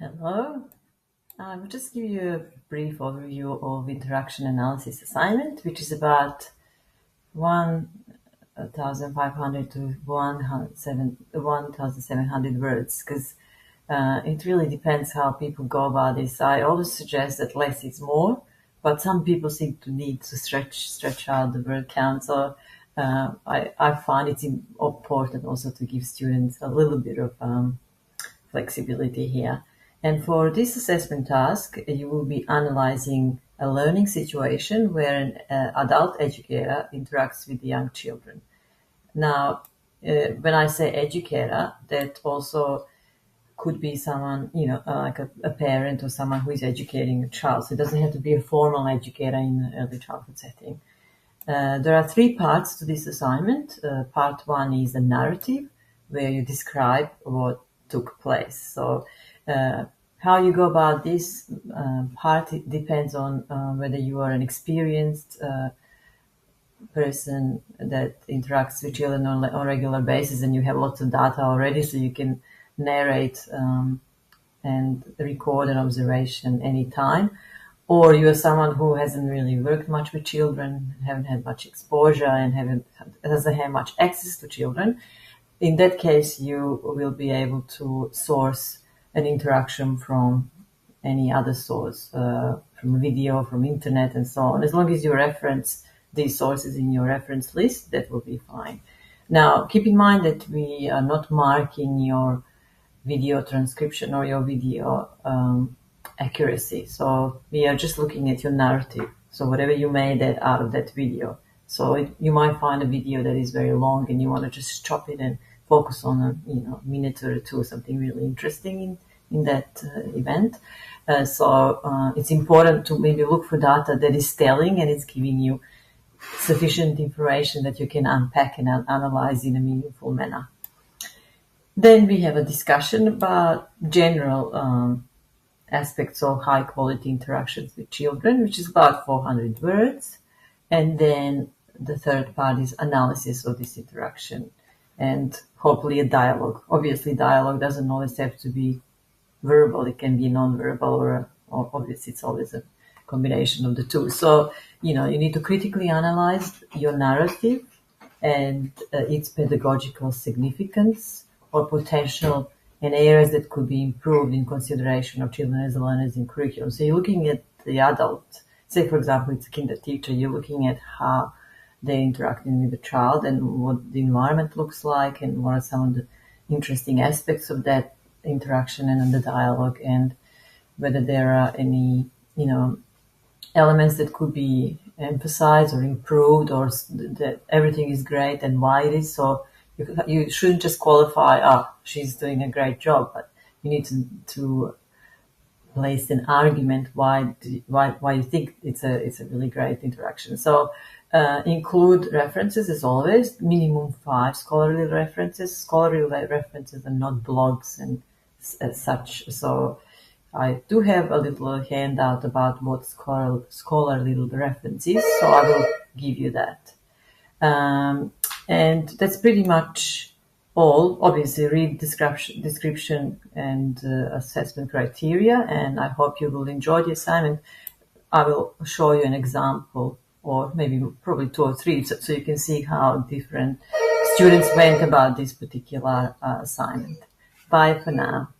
Hello. I will just give you a brief overview of interaction analysis assignment, which is about 1,500 to 1,700 words, because it really depends how people go about this. I always suggest that less is more, but some people seem to need to stretch out the word count. So I find it's important also to give students a little bit of flexibility here. And for this assessment task, you will be analyzing a learning situation where an adult educator interacts with young children. Now, when I say educator, that also could be someone, like a parent or someone who is educating a child. So it doesn't have to be a formal educator in an early childhood setting. There are three parts to this assignment. Part one is a narrative, where you describe what took place. So how you go about this part, it depends on whether you are an experienced person that interacts with children on a regular basis and you have lots of data already, so you can narrate and record an observation anytime. Or you're someone who hasn't really worked much with children, haven't had much exposure, and doesn't have much access to children. In that case, you will be able to source an interaction from any other source, from video, from internet, and so on. As long as you reference these sources in your reference list, that will be fine. Now, keep in mind that we are not marking your video transcription or your video accuracy. So we are just looking at your narrative. So whatever you made out of that video. So you might find a video that is very long and you want to just chop it and focus on a minute or two, something really interesting in that event. So it's important to maybe look for data that is telling and it's giving you sufficient information that you can unpack and analyze in a meaningful manner. Then we have a discussion about general aspects of high quality interactions with children, which is about 400 words. And then the third part is analysis of this interaction and hopefully a dialogue. Obviously, dialogue doesn't always have to be verbal. It can be non-verbal or obviously it's always a combination of the two. So, you need to critically analyze your narrative and its pedagogical significance or potential and areas that could be improved in consideration of children as learners in curriculum. So you're looking at the adult. Say, for example, it's a kinder teacher. You're looking at how they're interacting with the child and what the environment looks like and what are some of the interesting aspects of that interaction and the dialogue, and whether there are any, elements that could be emphasized or improved, or that everything is great and why it is. So you shouldn't just qualify, she's doing a great job, but you need to place an argument why you think it's a really great interaction. So include references as always, minimum 5 scholarly references. Scholarly references are not blogs and such. So I do have a little handout about what scholarly reference is, so I will give you that. And that's pretty much all. Obviously, read description and assessment criteria, and I hope you will enjoy the assignment. I will show you an example, or probably 2 or 3, so you can see how different students went about this particular assignment. Bye for now.